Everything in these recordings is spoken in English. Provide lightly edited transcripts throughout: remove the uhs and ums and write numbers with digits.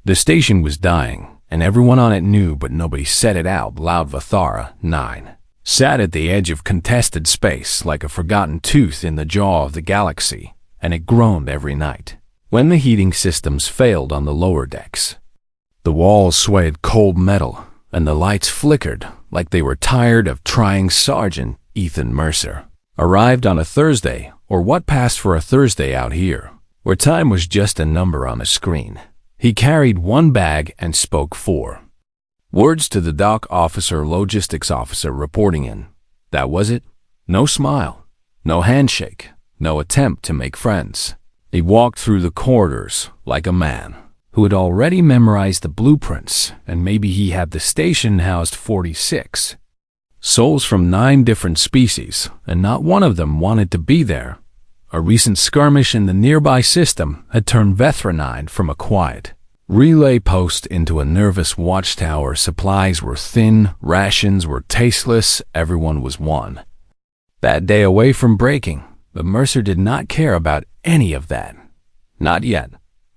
The station was dying, and everyone on it knew, but nobody said it out loud. Vathara 9 sat at the edge of contested space like a forgotten tooth in the jaw of the galaxy, and it groaned every night. When the heating systems failed on the lower decks, the walls swayed cold metal, and the lights flickered like they were tired of trying. Sergeant Ethan Mercer arrived on a Thursday, or what passed for a Thursday out here, where time was just a number on a screen. He carried one bag and spoke 4 words to the dock officer, logistics officer reporting in. That was it. No smile, no handshake, no attempt to make friends. He walked through the corridors like a man who had already memorized the blueprints, and maybe he had. The station housed 46 souls from 9 different species, and not one of them wanted to be there. A recent skirmish in the nearby system had turned Vathara 9 from a quiet relay post into a nervous watchtower. Supplies were thin, rations were tasteless, everyone was one bad day away from breaking, but Mercer did not care about any of that. Not yet.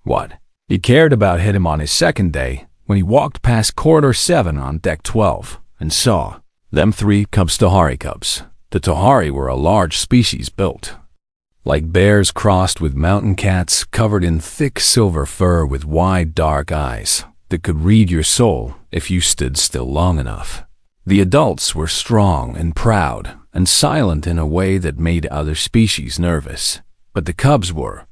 What he cared about hit him on his second day when he walked past Corridor 7 on Deck 12 and saw them 3 cubs, Tohari cubs. The Tohari were a large species built like bears crossed with mountain cats, covered in thick silver fur with wide dark eyes that could read your soul if you stood still long enough. The adults were strong and proud and silent in a way that made other species nervous, but the cubs were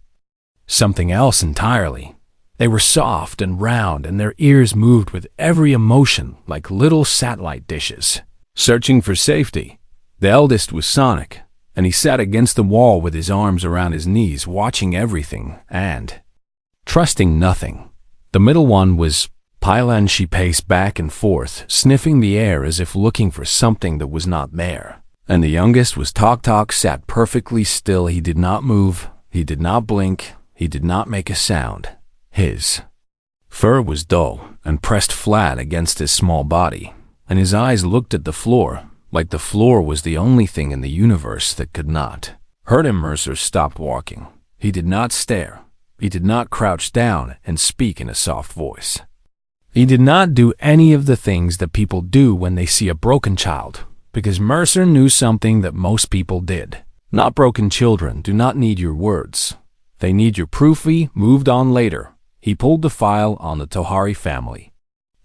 something else entirely. They were soft and round, and their ears moved with every emotion like little satellite dishes, searching for safety. The eldest was Sonic, and he sat against the wall with his arms around his knees, watching everything and trusting nothing. The middle one was Pila, and she paced back and forth, sniffing the air as if looking for something that was not there. And the youngest was Tok Tok, sat perfectly still. He did not move, he did not blink, he did not make a sound. His fur was dull and pressed flat against his small body, and his eyes looked at the floor, like the floor was the only thing in the universe that could not hurt him. Mercer stopped walking. He did not stare. He did not crouch down and speak in a soft voice. He did not do any of the things that people do when they see a broken child, because Mercer knew something that most people did. Not broken children do not need your words. They need your proof. He moved on later. He pulled the file on the Tohari family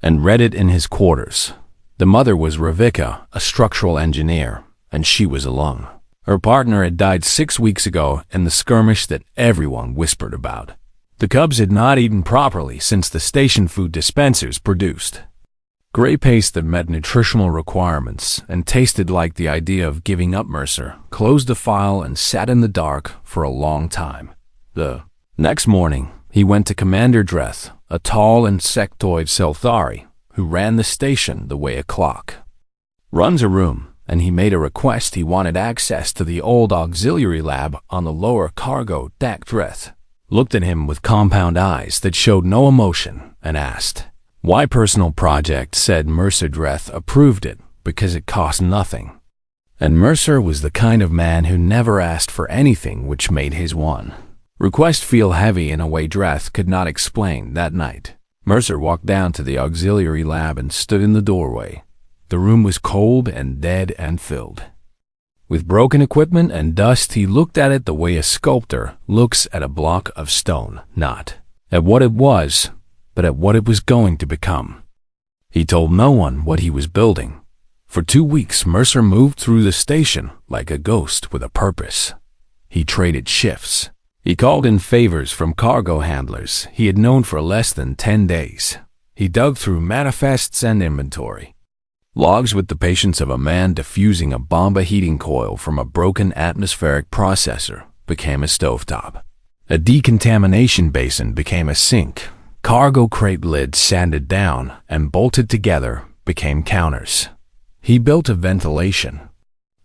and read it in his quarters. The mother was Ravika, a structural engineer, and she was alone. Her partner had died 6 weeks ago in the skirmish that everyone whispered about. The cubs had not eaten properly since the station food dispensers produced gray paste that met nutritional requirements and tasted like the idea of giving up. Mercer closed the file and sat in the dark for a long time. The next morning, he went to Commander Dreth, a tall insectoid Selthari, who ran the station the way a clock runs a room, and he made a request. He wanted access to the old auxiliary lab on the lower cargo deck. Dreth looked at him with compound eyes that showed no emotion and asked, "Why personal project?" said Mercer. Dreth approved it because it cost nothing. And Mercer was the kind of man who never asked for anything, which made his one request feel heavy in a way Dreth could not explain. That night, Mercer walked down to the auxiliary lab and stood in the doorway. The room was cold and dead and filled with broken equipment and dust. He looked at it the way a sculptor looks at a block of stone, not at what it was, but at what it was going to become. He told no one what he was building. For 2 weeks, Mercer moved through the station like a ghost with a purpose. He traded shifts. He called in favors from cargo handlers he had known for less than 10 days. He dug through manifests and inventory logs with the patience of a man diffusing a bomba. Heating coil from a broken atmospheric processor became a stovetop. A decontamination basin became a sink. Cargo crate lids sanded down and bolted together became counters. He built a ventilation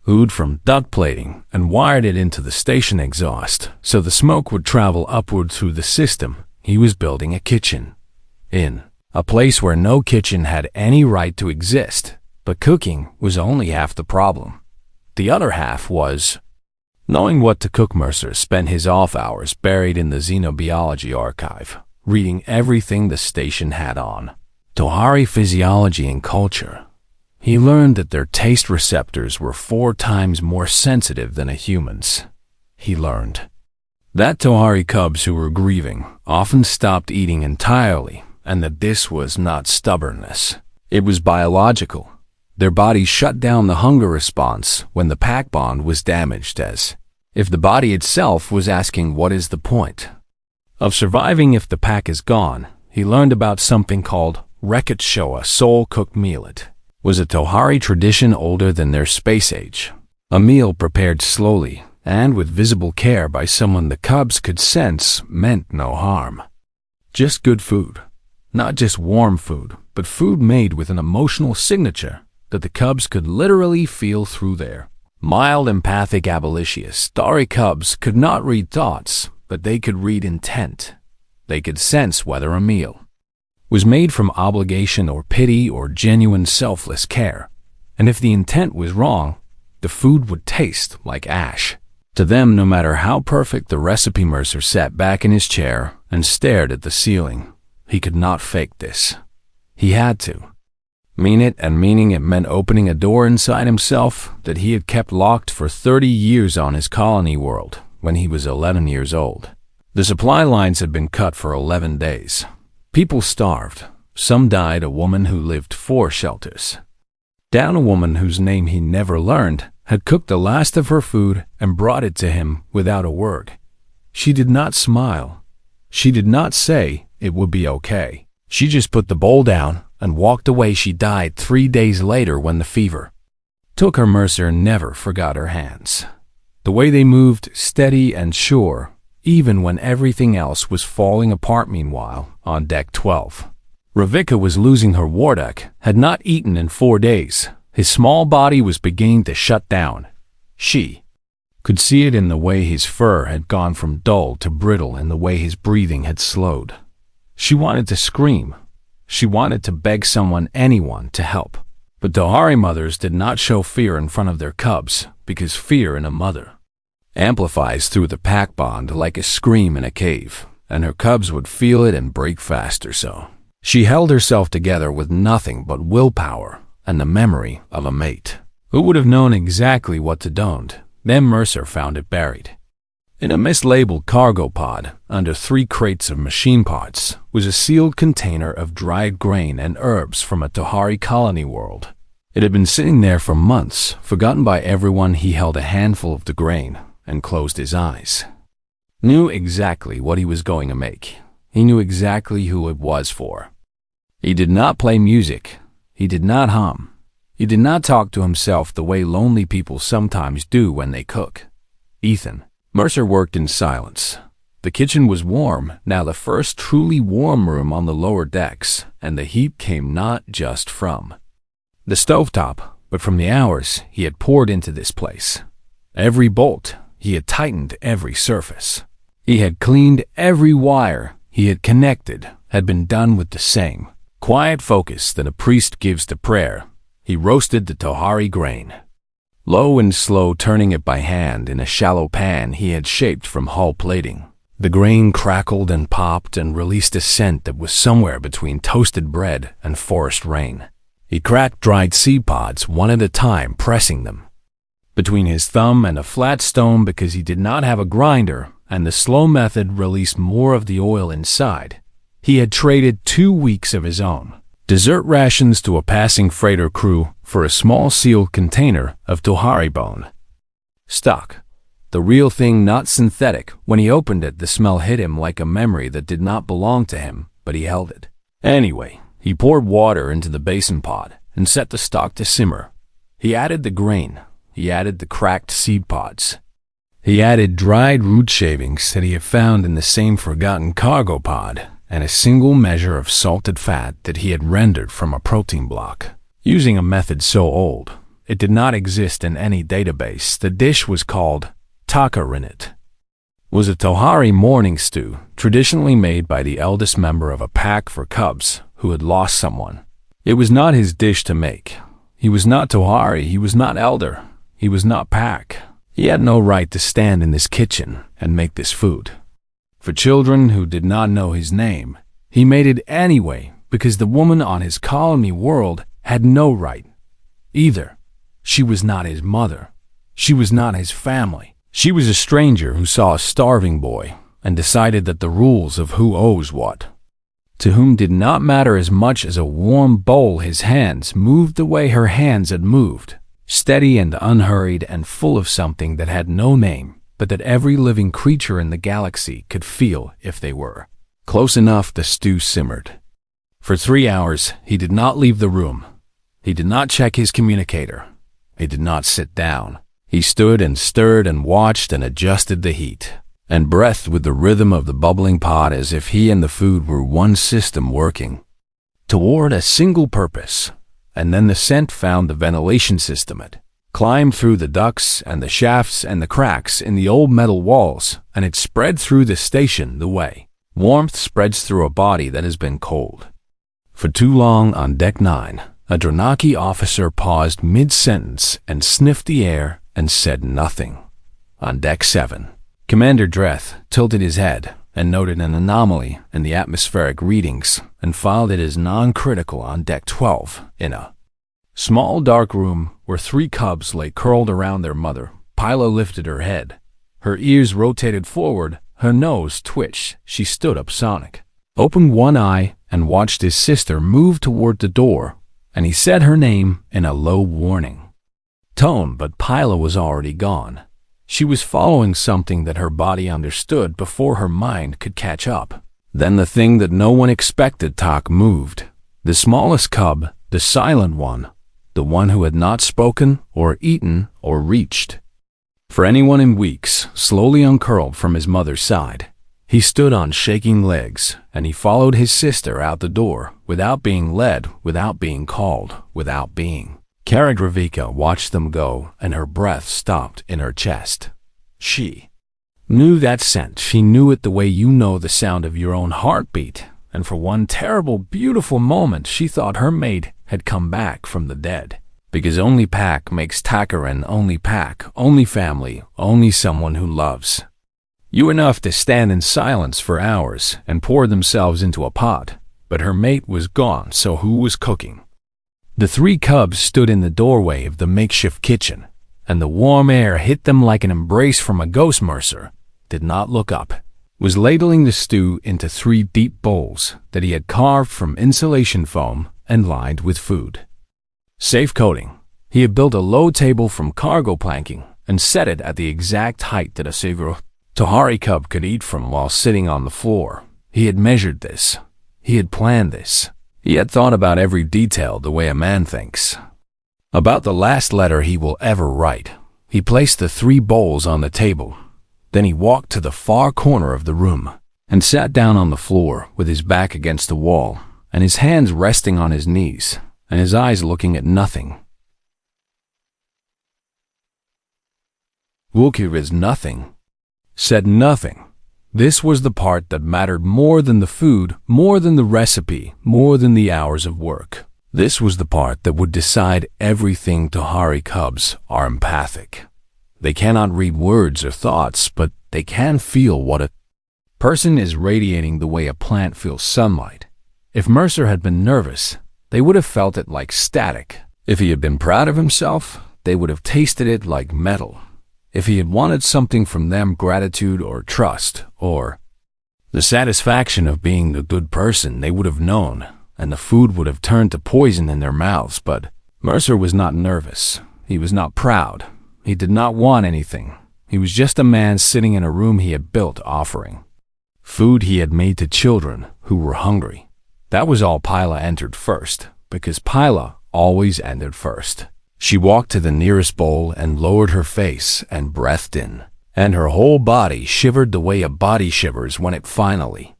hood from duct plating and wired it into the station exhaust so the smoke would travel upward through the system. He was building a kitchen in a place where no kitchen had any right to exist, but cooking was only half the problem. The other half was knowing what to cook. Mercer spent his off hours buried in the xenobiology archive, reading everything the station had on. Tohari physiology and culture. He learned that their taste receptors were 4 times more sensitive than a human's. He learned that Tohari cubs who were grieving often stopped eating entirely, and that this was not stubbornness. It was biological. Their bodies shut down the hunger response when the pack bond was damaged, as if the body itself was asking, what is the point of surviving if the pack is gone? He learned about something called Reketshoa soul-cooked millet. Was a Tohari tradition older than their space age. A meal prepared slowly and with visible care by someone the cubs could sense meant no harm. Just good food. Not just warm food, but food made with an emotional signature that the cubs could literally feel through their mild empathic abolitionists. Starry cubs could not read thoughts, but they could read intent. They could sense whether a meal was made from obligation or pity or genuine selfless care, and if the intent was wrong, the food would taste like ash. To them, no matter how perfect the recipe, Mercer sat back in his chair and stared at the ceiling. He could not fake this. He had to mean it, and meaning it meant opening a door inside himself that he had kept locked for 30 years on his colony world when he was 11 years old. The supply lines had been cut for 11 days. People starved. Some died. A woman who lived 4 shelters down, a woman whose name he never learned, had cooked the last of her food and brought it to him without a word. She did not smile. She did not say it would be okay. She just put the bowl down and walked away. She died 3 days later when the fever took her. Mercer never forgot her hands. The way they moved, steady and sure, even when everything else was falling apart. Meanwhile, on Deck 12, Ravika was losing her Wardak, had not eaten in 4 days. His small body was beginning to shut down. She could see it in the way his fur had gone from dull to brittle, and the way his breathing had slowed. She wanted to scream. She wanted to beg someone, anyone, to help. But Tohari mothers did not show fear in front of their cubs, because fear in a mother amplifies through the pack bond like a scream in a cave, and her cubs would feel it and break faster. So she held herself together with nothing but willpower and the memory of a mate who would have known exactly what to don't. Then Mercer found it buried in a mislabeled cargo pod. Under 3 crates of machine parts was a sealed container of dried grain and herbs from a Tohari colony world. It had been sitting there for months, forgotten by everyone. He held a handful of the grain and closed his eyes. Knew exactly what he was going to make. He knew exactly who it was for. He did not play music. He did not hum. He did not talk to himself the way lonely people sometimes do when they cook. Ethan. Mercer worked in silence. The kitchen was warm, now the first truly warm room on the lower decks, and the heat came not just from the stovetop, but from the hours he had poured into this place. Every bolt, he had tightened every surface. He had cleaned every wire. He had connected, had been done with the same quiet focus that a priest gives to prayer. He roasted the Tohari grain, low and slow, turning it by hand in a shallow pan he had shaped from hull plating. The grain crackled and popped and released a scent that was somewhere between toasted bread and forest rain. He cracked dried seed pods one at a time, pressing them between his thumb and a flat stone because he did not have a grinder, and the slow method released more of the oil inside. He had traded 2 weeks of his own dessert rations to a passing freighter crew for a small sealed container of Tohari bone stock. The real thing, not synthetic. When he opened it, the smell hit him like a memory that did not belong to him, but he held it. Anyway, he poured water into the basin pot and set the stock to simmer. He added the grain. He added the cracked seed pods. He added dried root shavings that he had found in the same forgotten cargo pod, and a single measure of salted fat that he had rendered from a protein block. Using a method so old, it did not exist in any database. The dish was called Takarinit. Was a Tohari morning stew, traditionally made by the eldest member of a pack for cubs who had lost someone. It was not his dish to make. He was not Tohari. He was not elder. He was not pack. He had no right to stand in this kitchen and make this food. For children who did not know his name, he made it anyway because the woman on his colony world had no right either. She was not his mother. She was not his family. She was a stranger who saw a starving boy and decided that the rules of who owes what to whom did not matter as much as a warm bowl. His hands moved the way her hands had moved, steady and unhurried and full of something that had no name, but that every living creature in the galaxy could feel if they were close enough. The stew simmered. For 3 hours, he did not leave the room. He did not check his communicator. He did not sit down. He stood and stirred and watched and adjusted the heat and breathed with the rhythm of the bubbling pot as if he and the food were one system working toward a single purpose. And then the scent found the ventilation system. It climbed through the ducts and the shafts and the cracks in the old metal walls, and it spread through the station the way warmth spreads through a body that has been cold. For too long on Deck 9, a Dranaki officer paused mid-sentence and sniffed the air and said nothing. On Deck 7, Commander Dreth tilted his head and noted an anomaly in the atmospheric readings and filed it as non-critical. On Deck 12, in a small dark room where 3 cubs lay curled around their mother, Pila lifted her head. Her ears rotated forward, her nose twitched. She stood up. Sonic opened one eye and watched his sister move toward the door, and he said her name in a low warning tone, but Pila was already gone. She was following something that her body understood before her mind could catch up. Then the thing that no one expected talk moved. The smallest cub, the silent one, the one who had not spoken or eaten or reached for anyone in weeks, slowly uncurled from his mother's side. He stood on shaking legs, and he followed his sister out the door, without being led, without being called, without being. Karagravika watched them go, and her breath stopped in her chest. She knew that scent. She knew it the way you know the sound of your own heartbeat, and for one terrible, beautiful moment she thought her mate had come back from the dead. Because only Pack makes Takaran, only Pack, only family, only someone who loves you enough to stand in silence for hours and pour themselves into a pot. But her mate was gone, so who was cooking? The 3 cubs stood in the doorway of the makeshift kitchen, and the warm air hit them like an embrace from a ghost. Mercer did not look up, was ladling the stew into 3 deep bowls that he had carved from insulation foam and lined with food. Safe coating. He had built a low table from cargo planking and set it at the exact height that a Savro Tohari cub could eat from while sitting on the floor. He had measured this. He had planned this. He had thought about every detail the way a man thinks about the last letter he will ever write. He placed the 3 bowls on the table. Then he walked to the far corner of the room and sat down on the floor with his back against the wall and his hands resting on his knees and his eyes looking at nothing. Wulkir is nothing. Said nothing. This was the part that mattered more than the food, more than the recipe, more than the hours of work. This was the part that would decide everything. Tohari cubs are empathic. They cannot read words or thoughts, but they can feel what a person is radiating the way a plant feels sunlight. If Mercer had been nervous, they would have felt it like static. If he had been proud of himself, they would have tasted it like metal. If he had wanted something from them, gratitude or trust, or the satisfaction of being a good person, they would have known, and the food would have turned to poison in their mouths. But Mercer was not nervous. He was not proud. He did not want anything. He was just a man sitting in a room he had built, offering food he had made to children who were hungry. That was all. Pila entered first, because Pila always entered first. She walked to the nearest bowl and lowered her face and breathed in, and her whole body shivered the way a body shivers when it finally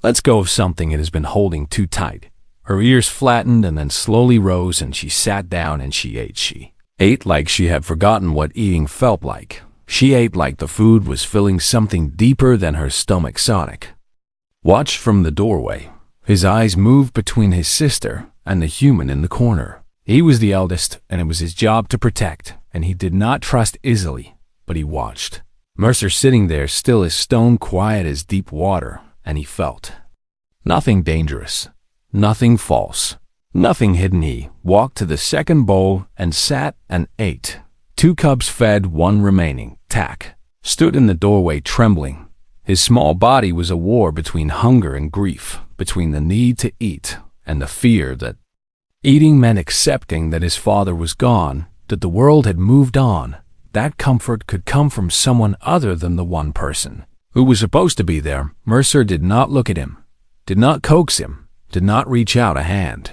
lets go of something it has been holding too tight. Her ears flattened and then slowly rose, and she sat down and she ate. She ate like she had forgotten what eating felt like. She ate like the food was filling something deeper than her stomach. Sonic watched from the doorway. His eyes moved between his sister and the human in the corner. He was the eldest, and it was his job to protect, and he did not trust easily, but he watched. Mercer sitting there still as stone quiet as deep water, and he felt nothing dangerous, nothing false, nothing hidden. He walked to the second bowl and sat and ate. 2 cubs fed, 1 remaining. Tack stood in the doorway trembling. His small body was a war between hunger and grief, between the need to eat and the fear that eating meant accepting that his father was gone, that the world had moved on. That comfort could come from someone other than the one person who was supposed to be there. Mercer did not look at him, did not coax him, did not reach out a hand,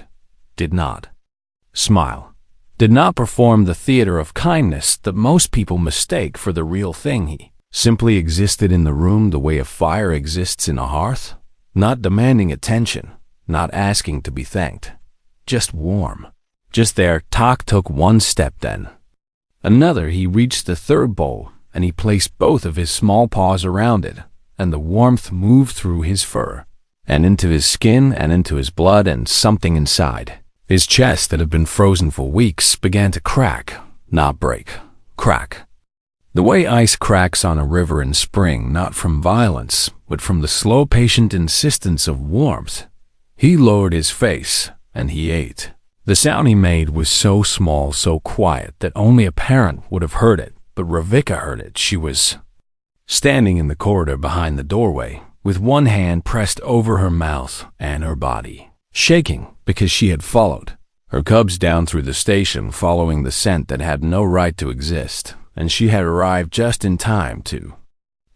did not smile, did not perform the theater of kindness that most people mistake for the real thing. He simply existed in the room the way a fire exists in a hearth, not demanding attention, not asking to be thanked, just warm, just there. Tack took 1 step, then another. He reached the 3rd bowl, and he placed both of his small paws around it, and the warmth moved through his fur, and into his skin, and into his blood, and something inside his chest that had been frozen for weeks began to crack, not break, crack. The way ice cracks on a river in spring, not from violence, but from the slow, patient insistence of warmth. He lowered his face, and he ate. The sound he made was so small, so quiet, that only a parent would have heard it, but Ravika heard it. She was standing in the corridor behind the doorway, with one hand pressed over her mouth and her body shaking because she had followed her cubs down through the station, following the scent that had no right to exist, and she had arrived just in time to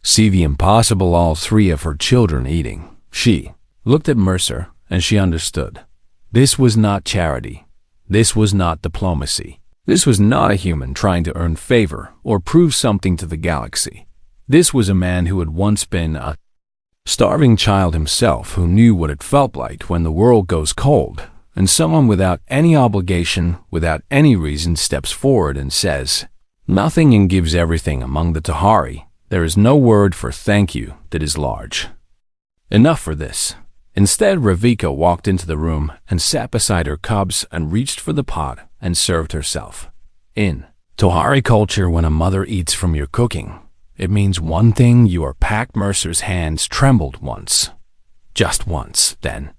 see the impossible, all 3 of her children eating. She looked at Mercer, and she understood. This was not charity. This was not diplomacy. This was not a human trying to earn favor or prove something to the galaxy. This was a man who had once been a starving child himself, who knew what it felt like when the world goes cold, and someone without any obligation, without any reason, steps forward and says nothing and gives everything. Among the Tahari, there is no word for thank you that is large enough for this. Instead, Ravika walked into the room and sat beside her cubs and reached for the pot and served herself. In Tahari culture, when a mother eats from your cooking, it means one thing. You are packed. Mercer's hands trembled once, just once, then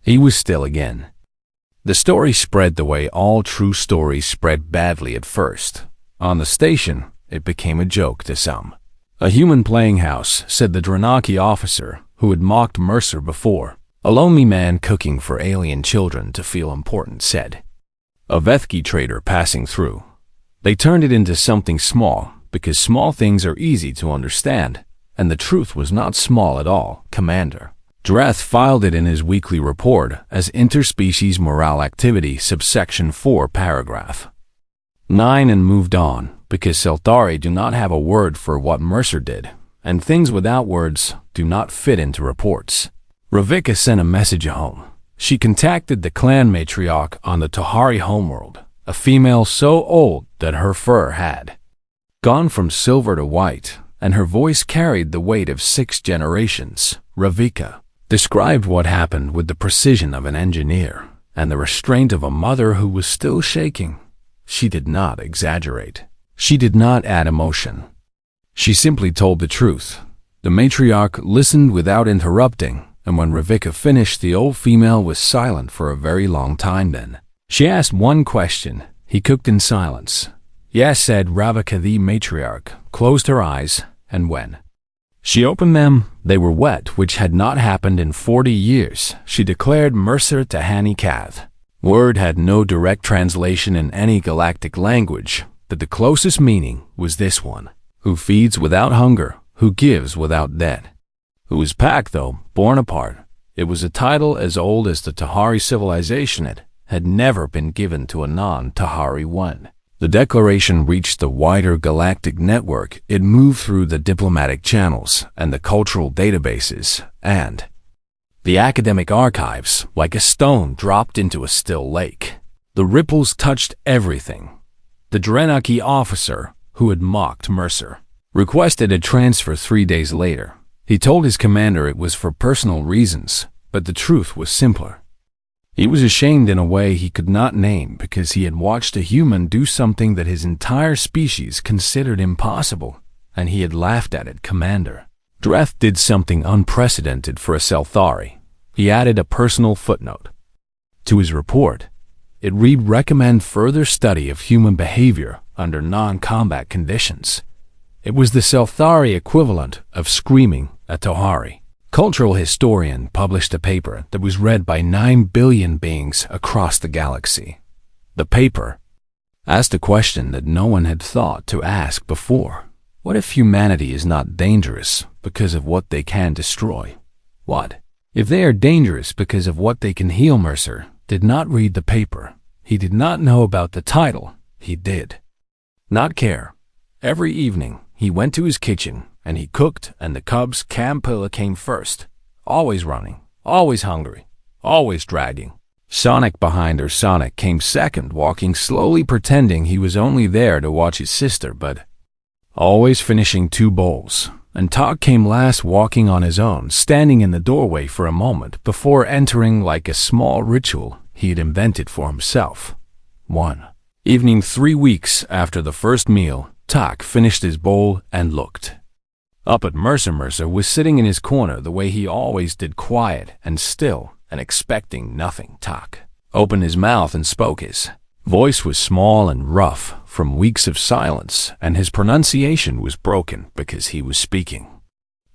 he was still again. The story spread the way all true stories spread, badly at first. On the station, it became a joke to some. A human playing house, said the Dranaki officer who had mocked Mercer before. A lonely man cooking for alien children to feel important, said. A Vethki trader passing through. They turned it into something small, because small things are easy to understand, and the truth was not small at all. Commander Drath filed it in his weekly report as interspecies morale activity, subsection 4, paragraph 9, and moved on, because Seltari do not have a word for what Mercer did, and things without words do not fit into reports. Ravika sent a message home. She contacted the clan matriarch on the Tahari homeworld, a female so old that her fur had gone from silver to white, and her voice carried the weight of 6 generations. Ravika described what happened with the precision of an engineer and the restraint of a mother who was still shaking. She did not exaggerate. She did not add emotion. She simply told the truth. The matriarch listened without interrupting, and when Ravika finished, the old female was silent for a very long time. Then she asked one question. He cooked in silence. Yes, said Ravika. The matriarch closed her eyes, and when she opened them, they were wet, which had not happened in 40 years. She declared Mercer Tahani Kath. Word had no direct translation in any galactic language, but the closest meaning was this one: who feeds without hunger, who gives without debt. Who is packed, though born apart. It was a title as old as the Tahari civilization. It had never been given to a non-Tahari one. The declaration reached the wider galactic network. It moved through the diplomatic channels and the cultural databases and the academic archives like a stone dropped into a still lake. The ripples touched everything. The Dranaki officer who had mocked Mercer requested a transfer 3 days later. He told his commander it was for personal reasons, but the truth was simpler. He was ashamed in a way he could not name, because he had watched a human do something that his entire species considered impossible, and he had laughed at it, Commander. Dreth did something unprecedented for a Selthari. He added a personal footnote to his report. It read, "Recommend further study of human behavior under non-combat conditions." It was the Selthari equivalent of screaming at Tohari. Cultural historian published a paper that was read by 9 billion beings across the galaxy. The paper asked a question that no one had thought to ask before. What if humanity is not dangerous because of what they can destroy? What if they are dangerous because of what they can heal? Mercer did not read the paper. He did not know about the title. He did not care. Every evening, he went to his kitchen and he cooked, and the cubs, Campilla, came first. Always running, always hungry, always dragging. Sonic behind her. Sonic came second, walking slowly, pretending he was only there to watch his sister, but always finishing 2 bowls. And Talk came last, walking on his own, standing in the doorway for a moment before entering like a small ritual he had invented for himself. One evening, 3 weeks after the first meal, Talk finished his bowl and looked up at Mercer. Mercer was sitting in his corner the way he always did, quiet and still and expecting nothing. Talk opened his mouth and spoke. His voice was small and rough from weeks of silence, and his pronunciation was broken because he was speaking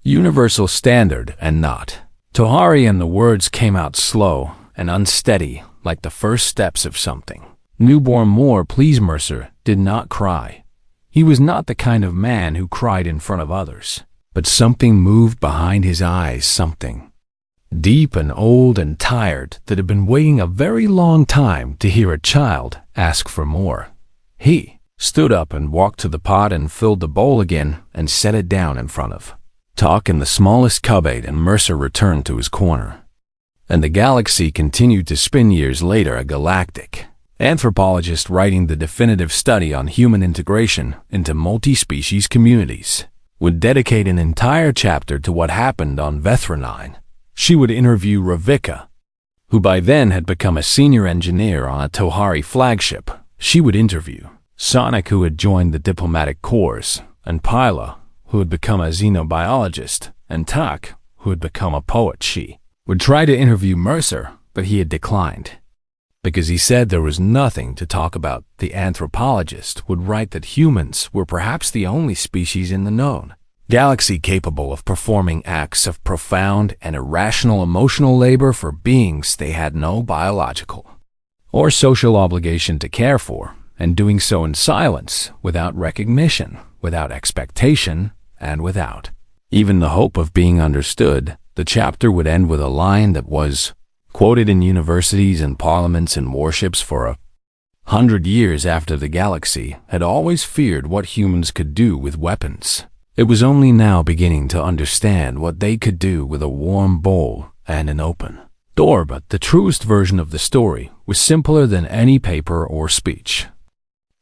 universal standard and not Tohari, and the words came out slow and unsteady like the first steps of something newborn. More, please. Mercer did not cry. He was not the kind of man who cried in front of others, but something moved behind his eyes, something deep and old and tired that had been waiting a very long time to hear a child ask for more. He stood up and walked to the pot and filled the bowl again and set it down in front of Talk, and the smallest cub ate, and Mercer returned to his corner. And the galaxy continued to spin. Years later, a galactic anthropologist writing the definitive study on human integration into multi-species communities would dedicate an entire chapter to what happened on Vethra 9. She would interview Ravika, who by then had become a senior engineer on a Tohari flagship. She would interview Sonic, who had joined the diplomatic corps, and Pila, who had become a xenobiologist, and Tak, who had become a poet. She would try to interview Mercer, but he had declined because he said there was nothing to talk about. The anthropologist would write that humans were perhaps the only species in the known galaxy capable of performing acts of profound and irrational emotional labor for beings they had no biological or social obligation to care for, and doing so in silence, without recognition, without expectation, and without even the hope of being understood. The chapter would end with a line that was quoted in universities and parliaments and warships for 100 years after the galaxy had always feared what humans could do with weapons. It was only now beginning to understand what they could do with a warm bowl and an open door. But the truest version of the story was simpler than any paper or speech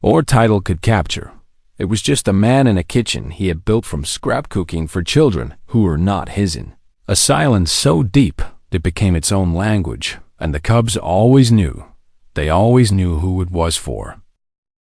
or title could capture. It was just a man in a kitchen he had built from scrap cooking for children who were not his, in a silence so deep it became its own language, and the cubs always knew. They always knew who it was for.